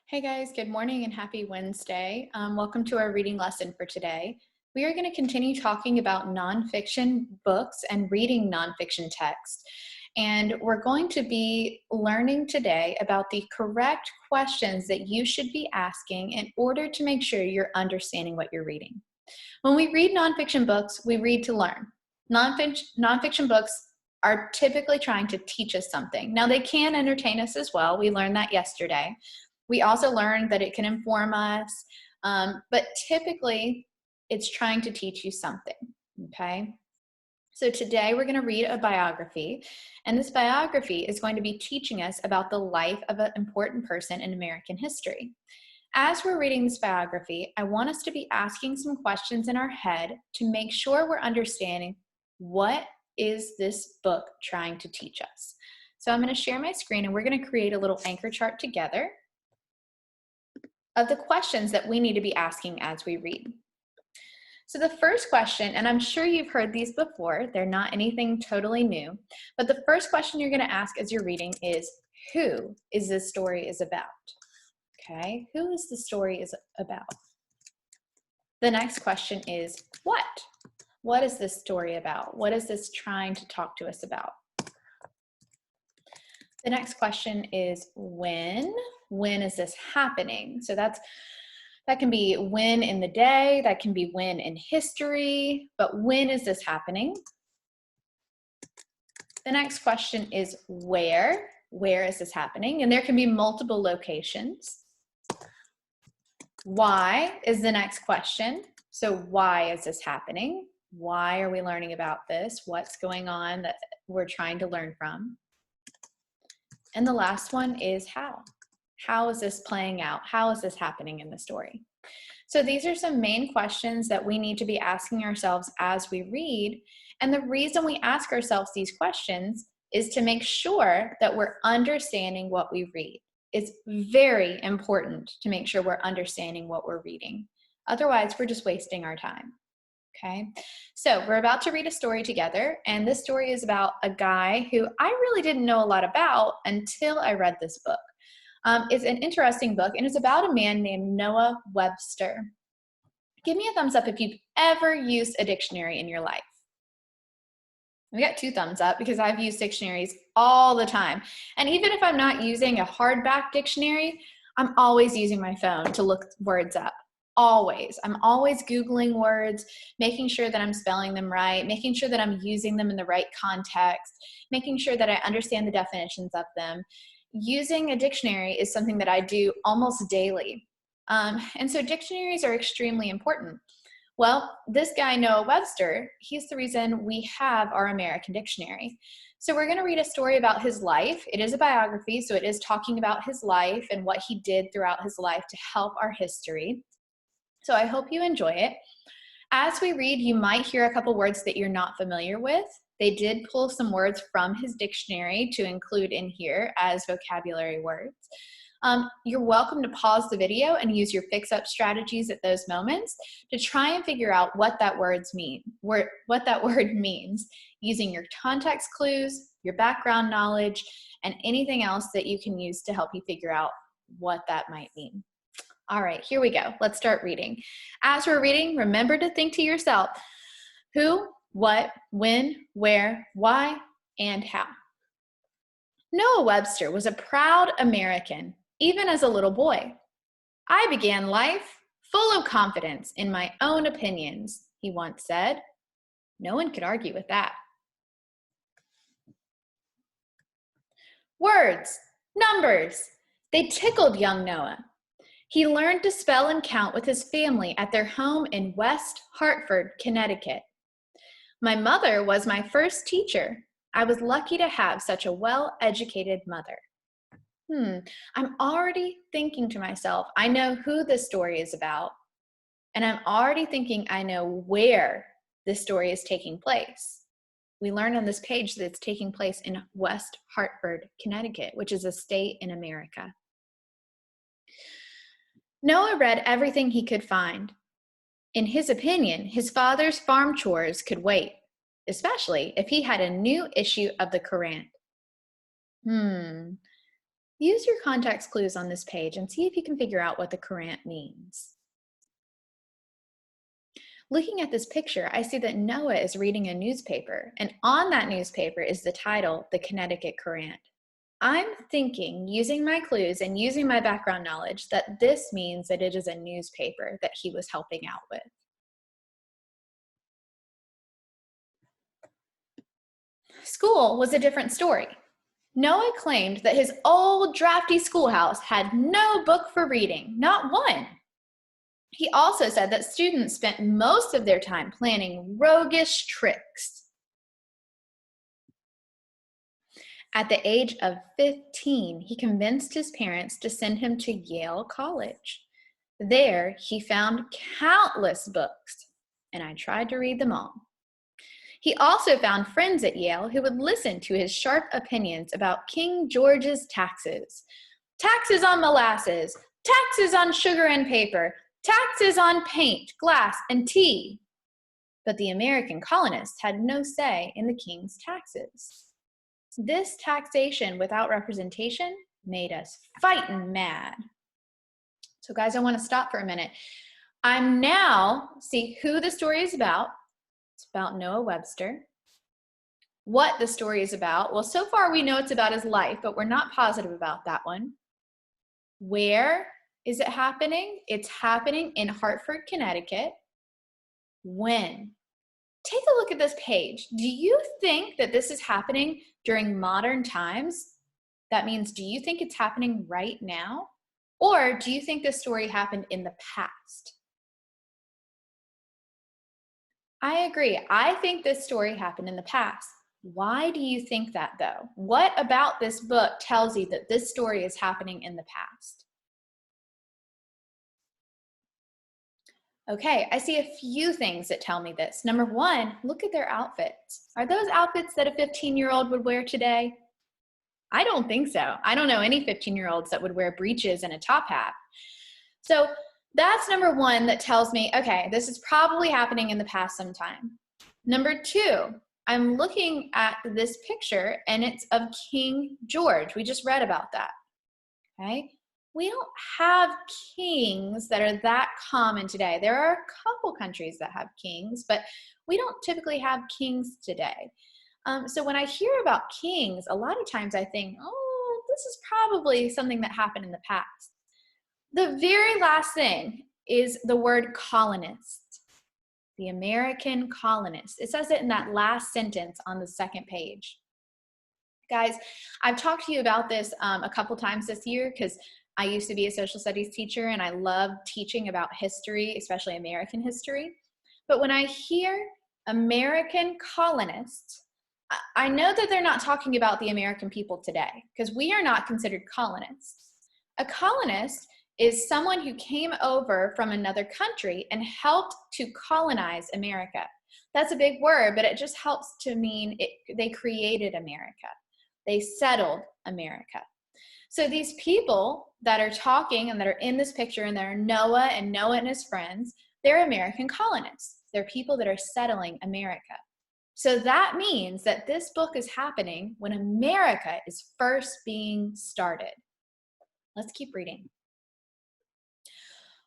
Hey guys, good morning and happy Wednesday. Welcome to our reading lesson for today. We are going to continue talking about nonfiction books and reading nonfiction text. And we're going to be learning today about the correct questions that you should be asking in order to make sure you're understanding what you're reading. When we read nonfiction books, we read to learn. Nonfiction books are typically trying to teach us something. Now, they can entertain us as well. We learned that yesterday. We also learned that it can inform us, but typically it's trying to teach you something, okay? So today we're going to read a biography, and this biography is going to be teaching us about the life of an important person in American history. As we're reading this biography, I want us to be asking some questions in our head to make sure we're understanding what is this book trying to teach us. So I'm going to share my screen, and we're going to create a little anchor chart together of the questions that we need to be asking as we read. So the first question, and I'm sure you've heard these before, they're not anything totally new, but the first question you're going to ask as you're reading is, who is this story is about? Okay, who is the story is about? The next question is, what? What is this story about? What is this trying to talk to us about? The next question is, when? When is this happening? So that can be when in the day, that can be when in history, but when is this happening? The next question is where? Where is this happening? And there can be multiple locations. Why is the next question. So why is this happening? Why are we learning about this? What's going on that we're trying to learn from? And the last one is how. How is this playing out? How is this happening in the story? So these are some main questions that we need to be asking ourselves as we read. And the reason we ask ourselves these questions is to make sure that we're understanding what we read. It's very important to make sure we're understanding what we're reading. Otherwise, we're just wasting our time. Okay, so we're about to read a story together, and this story is about a guy who I really didn't know a lot about until I read this book. It's an interesting book, and it's about a man named Noah Webster. Give me a thumbs up if you've ever used a dictionary in your life. We got 2 thumbs up because I've used dictionaries all the time. And even if I'm not using a hardback dictionary, I'm always using my phone to look words up. Always. I'm always Googling words, making sure that I'm spelling them right, making sure that I'm using them in the right context, making sure that I understand the definitions of them. Using a dictionary is something that I do almost daily. And so dictionaries are extremely important. Well, this guy, Noah Webster, he's the reason we have our American dictionary. So we're going to read a story about his life. It is a biography, so it is talking about his life and what he did throughout his life to help our history. So I hope you enjoy it. As we read, you might hear a couple words that you're not familiar with. They did pull some words from his dictionary to include in here as vocabulary words. You're welcome to pause the video and use your fix-up strategies at those moments to try and figure out what that word means, using your context clues, your background knowledge, and anything else that you can use to help you figure out what that might mean. All right, here we go. Let's start reading. As we're reading, remember to think to yourself, who, what, when, where, why, and how. Noah Webster was a proud American, even as a little boy. I began life full of confidence in my own opinions, he once said. No one could argue with that. Words, numbers, they tickled young Noah. He learned to spell and count with his family at their home in West Hartford, Connecticut. My mother was my first teacher. I was lucky to have such a well-educated mother. I'm already thinking to myself, I know who this story is about, and I'm already thinking I know where this story is taking place. We learn on this page that it's taking place in West Hartford, Connecticut, which is a state in America. Noah read everything he could find. In his opinion, his father's farm chores could wait, especially if he had a new issue of the Quran. Use your context clues on this page and see if you can figure out what the current means. Looking at this picture, I see that Noah is reading a newspaper, and on that newspaper is the title, The Connecticut Courant. I'm thinking, using my clues and using my background knowledge, that this means that it is a newspaper that he was helping out with. School was a different story. Noah claimed that his old drafty schoolhouse had no book for reading, not one. He also said that students spent most of their time planning roguish tricks. At the age of 15, he convinced his parents to send him to Yale College. There, he found countless books, and I tried to read them all. He also found friends at Yale who would listen to his sharp opinions about King George's taxes. Taxes on molasses, taxes on sugar and paper, taxes on paint, glass, and tea. But the American colonists had no say in the king's taxes. This taxation without representation made us fightin' mad. So guys, I want to stop for a minute. I'm now, see who the story is about. It's about Noah Webster. What the story is about, well, so far we know it's about his life, but we're not positive about that one. Where is it happening? It's happening in Hartford, Connecticut. When? Take a look at this page. Do you think that this is happening during modern times? That means, do you think it's happening right now? Or do you think this story happened in the past? I agree. I think this story happened in the past. Why do you think that though? What about this book tells you that this story is happening in the past? Okay, I see a few things that tell me this. Number one, look at their outfits. Are those outfits that a 15-year-old would wear today? I don't think so. I don't know any 15-year-olds that would wear breeches and a top hat. So that's number one that tells me, okay, this is probably happening in the past sometime. Number two, I'm looking at this picture and it's of King George. We just read about that, okay? We don't have kings that are that common today. There are a couple countries that have kings, but we don't typically have kings today. So when I hear about kings, a lot of times I think, oh, this is probably something that happened in the past. The very last thing is the word colonist, the American colonists. It says it in that last sentence on the second page. Guys, I've talked to you about this a couple times this year because I used to be a social studies teacher and I love teaching about history, especially American history. But when I hear American colonists, I know that they're not talking about the American people today because we are not considered colonists. A colonist is someone who came over from another country and helped to colonize America. That's a big word, but it just helps to mean they created America. They settled America. So these people that are talking and that are in this picture and that are Noah and his friends, they're American colonists. They're people that are settling America. So that means that this book is happening when America is first being started. Let's keep reading.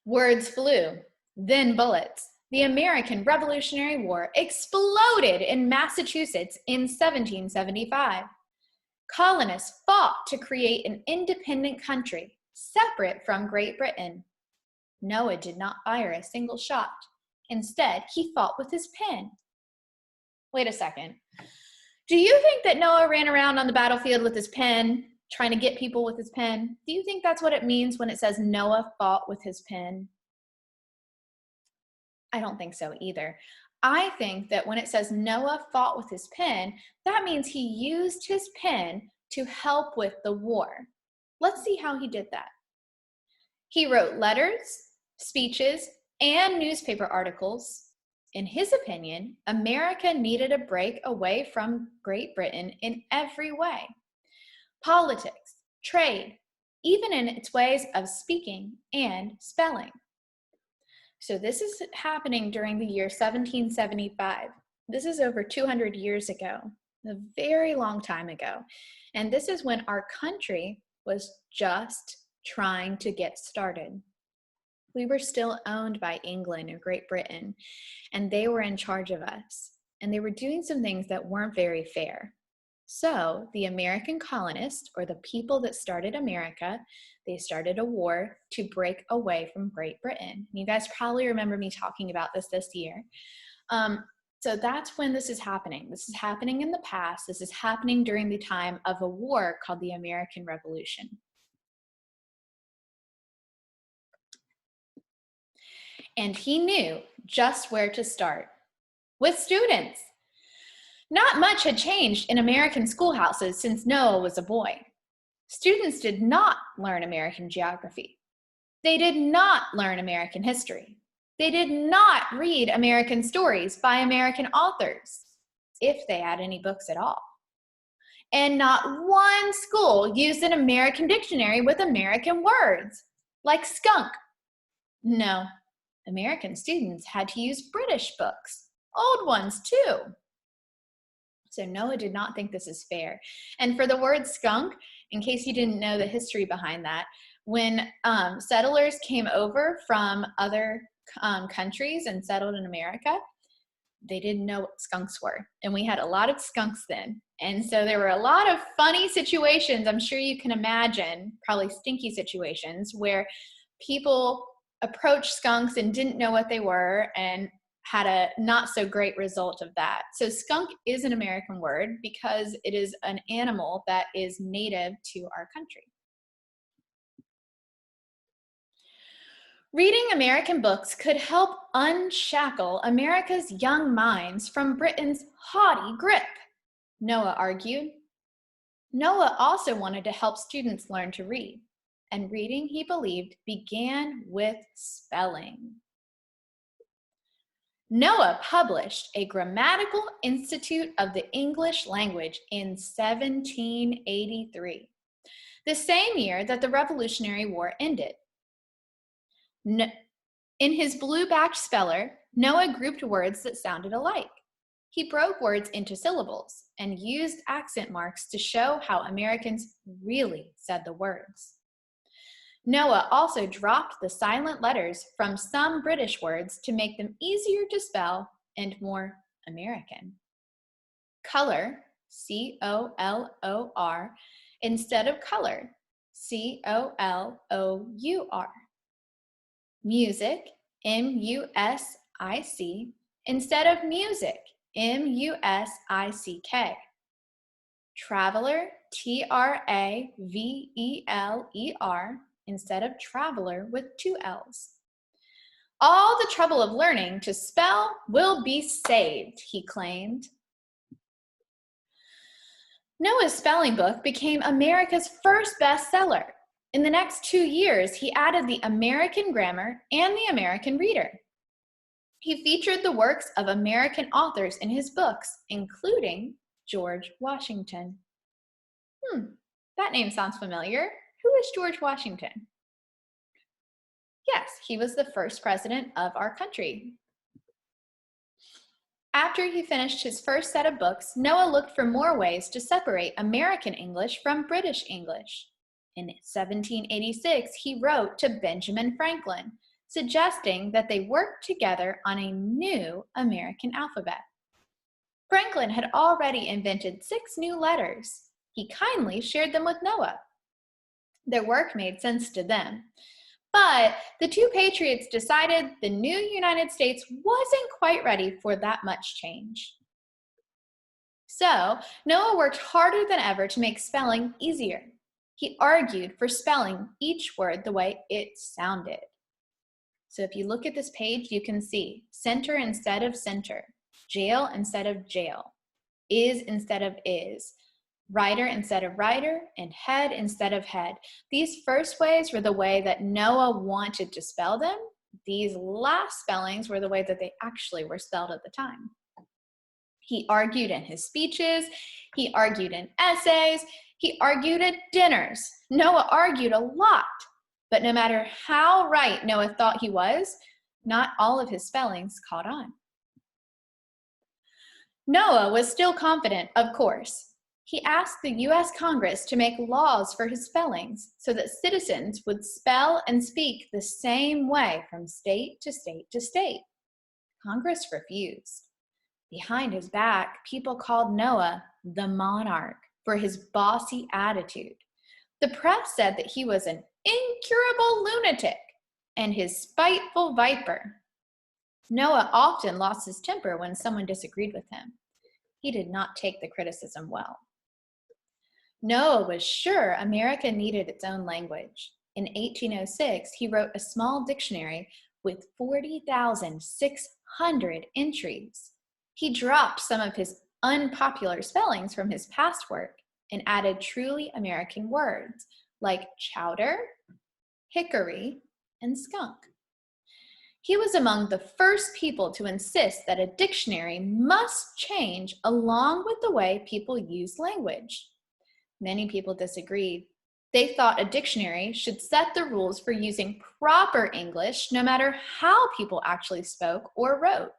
Words flew, then bullets. The American Revolutionary War exploded in Massachusetts in 1775. Colonists fought to create an independent country, separate from Great Britain. Noah did not fire a single shot. Instead, he fought with his pen. Wait a second. Do you think that Noah ran around on the battlefield with his pen, trying to get people with his pen? Do you think that's what it means when it says Noah fought with his pen? I don't think so either. I think that when it says Noah fought with his pen, that means he used his pen to help with the war. Let's see how he did that. He wrote letters, speeches, and newspaper articles. In his opinion, America needed a break away from Great Britain in every way. Politics, trade, even in its ways of speaking and spelling. So this is happening during the year 1775. This is over 200 years ago, a very long time ago. And this is when our country was just trying to get started. We were still owned by England and Great Britain, and they were in charge of us, and they were doing some things that weren't very fair. So the American colonists, or the people that started America, they started a war to break away from Great Britain. You guys probably remember me talking about this year. So that's when this is happening. This is happening in the past. This is happening during the time of a war called the American Revolution. And he knew just where to start. With students. Not much had changed in American schoolhouses since Noah was a boy. Students did not learn American geography. They did not learn American history. They did not read American stories by American authors, if they had any books at all. And not one school used an American dictionary with American words, like skunk. No, American students had to use British books, old ones too. So Noah did not think this is fair. And for the word skunk, in case you didn't know the history behind that, when settlers came over from other countries and settled in America, they didn't know what skunks were. And we had a lot of skunks then. And so there were a lot of funny situations, I'm sure you can imagine, probably stinky situations, where people approached skunks and didn't know what they were and had a not so great result of that. So skunk is an American word because it is an animal that is native to our country. Reading American books could help unshackle America's young minds from Britain's haughty grip, Noah argued. Noah also wanted to help students learn to read, and reading, he believed, began with spelling. Noah published a Grammatical Institute of the English Language in 1783, the same year that the Revolutionary War ended. In his blue-backed speller, Noah grouped words that sounded alike. He broke words into syllables and used accent marks to show how Americans really said the words. Noah also dropped the silent letters from some British words to make them easier to spell and more American. Color, C-O-L-O-R, instead of color, C-O-L-O-U-R. Music, M-U-S-I-C, instead of music, M-U-S-I-C-K. Traveler, T-R-A-V-E-L-E-R, instead of traveler with 2 L's. All the trouble of learning to spell will be saved, he claimed. Noah's spelling book became America's first bestseller. In the next 2 years, he added the American Grammar and the American Reader. He featured the works of American authors in his books, including George Washington. That name sounds familiar. Who is George Washington? Yes, he was the first president of our country. After he finished his first set of books, Noah looked for more ways to separate American English from British English. In 1786, he wrote to Benjamin Franklin, suggesting that they work together on a new American alphabet. Franklin had already invented 6 new letters. He kindly shared them with Noah. Their work made sense to them. But the 2 patriots decided the new United States wasn't quite ready for that much change. So Noah worked harder than ever to make spelling easier. He argued for spelling each word the way it sounded. So if you look at this page, you can see center instead of center, jail instead of jail, is instead of is, writer instead of writer, and head instead of head. These first ways were the way that Noah wanted to spell them. These last spellings were the way that they actually were spelled at the time. He argued in his speeches, he argued in essays, he argued at dinners. Noah argued a lot, but no matter how right Noah thought he was, not all of his spellings caught on. Noah was still confident, of course. He asked the US Congress to make laws for his spellings so that citizens would spell and speak the same way from state to state to state. Congress refused. Behind his back, people called Noah the monarch for his bossy attitude. The press said that he was an incurable lunatic and his spiteful viper. Noah often lost his temper when someone disagreed with him. He did not take the criticism well. Noah was sure America needed its own language. In 1806, he wrote a small dictionary with 40,600 entries. He dropped some of his unpopular spellings from his past work and added truly American words like chowder, hickory, and skunk. He was among the first people to insist that a dictionary must change along with the way people use language. Many people disagreed. They thought a dictionary should set the rules for using proper English no matter how people actually spoke or wrote.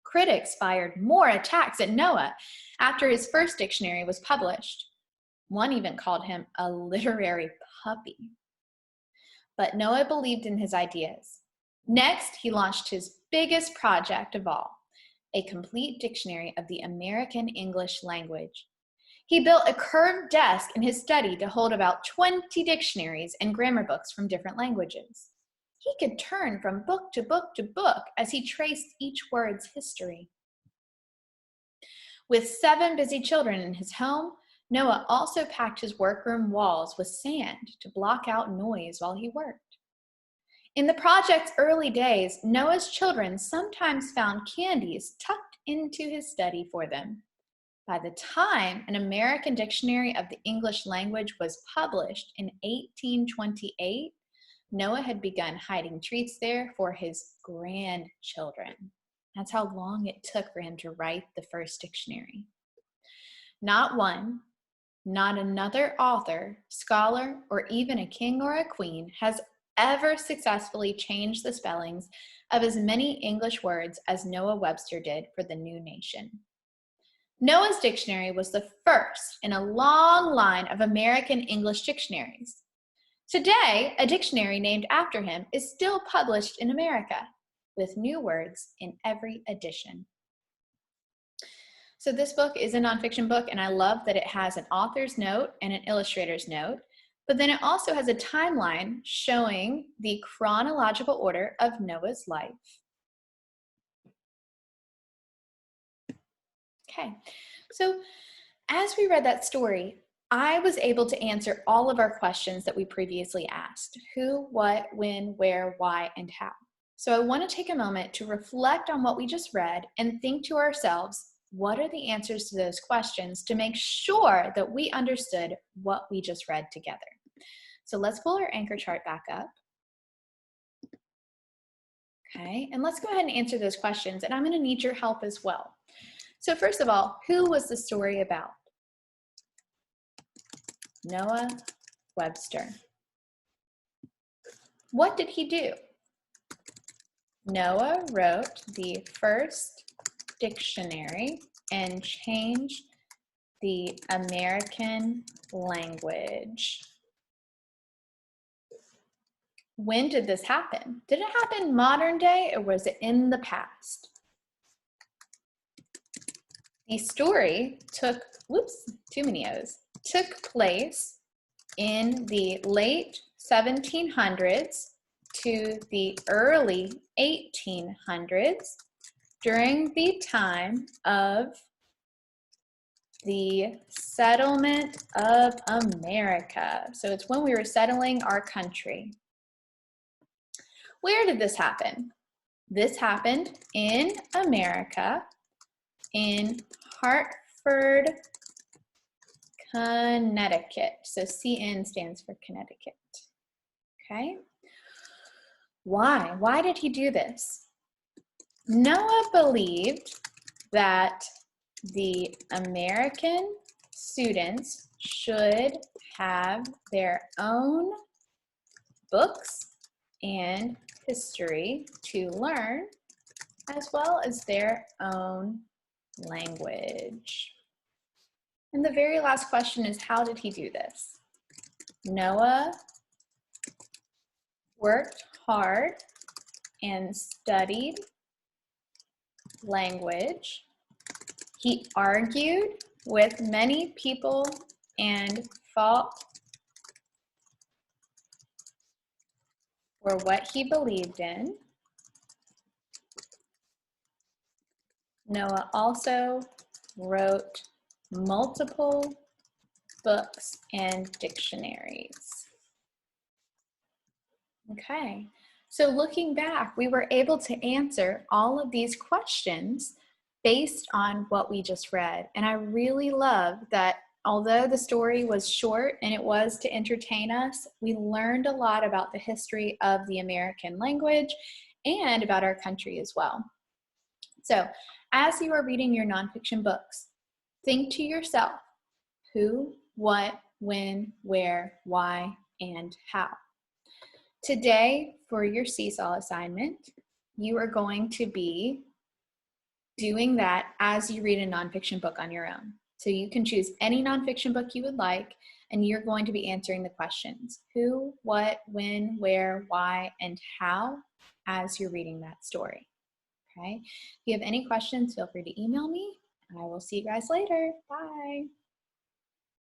Critics fired more attacks at Noah after his first dictionary was published. One even called him a literary puppy. But Noah believed in his ideas. Next, he launched his biggest project of all, a complete dictionary of the American English language. He built a curved desk in his study to hold about 20 dictionaries and grammar books from different languages. He could turn from book to book to book as he traced each word's history. With 7 busy children in his home, Noah also packed his workroom walls with sand to block out noise while he worked. In the project's early days, Noah's children sometimes found candies tucked into his study for them. By the time an American Dictionary of the English Language was published in 1828, Noah had begun hiding treats there for his grandchildren. That's how long it took for him to write the first dictionary. Not one, not another author, scholar, or even a king or a queen has ever successfully changed the spellings of as many English words as Noah Webster did for the new nation. Noah's dictionary was the first in a long line of American English dictionaries. Today, a dictionary named after him is still published in America, with new words in every edition. So this book is a nonfiction book, and I love that it has an author's note and an illustrator's note, but then it also has a timeline showing the chronological order of Noah's life. Okay, so as we read that story, I was able to answer all of our questions that we previously asked: who, what, when, where, why, and how. So I want to take a moment to reflect on what we just read and think to ourselves, what are the answers to those questions to make sure that we understood what we just read together? So let's pull our anchor chart back up. Okay, and let's go ahead and answer those questions, and I'm going to need your help as well. So first of all, who was the story about? Noah Webster. What did he do? Noah wrote the first dictionary and changed the American language. When did this happen? Did it happen modern day, or was it in the past? The story took place in the late 1700s to the early 1800s during the time of the settlement of America. So it's when we were settling our country. Where did this happen? This happened in America, in Hartford, Connecticut. So CN stands for Connecticut. Okay. Why? Why did he do this? Noah believed that the American students should have their own books and history to learn, as well as their own language. And the very last question is, how did he do this? Noah worked hard and studied language. He argued with many people and fought for what he believed in. Noah also wrote multiple books and dictionaries. Okay, so looking back, we were able to answer all of these questions based on what we just read. And I really love that although the story was short and it was to entertain us, we learned a lot about the history of the American language and about our country as well. So as you are reading your nonfiction books, think to yourself, who, what, when, where, why, and how. Today, for your seesaw assignment, you are going to be doing that as you read a nonfiction book on your own. So you can choose any nonfiction book you would like, and you're going to be answering the questions, who, what, when, where, why, and how, as you're reading that story. Okay? If you have any questions, feel free to email me, and I will see you guys later. Bye.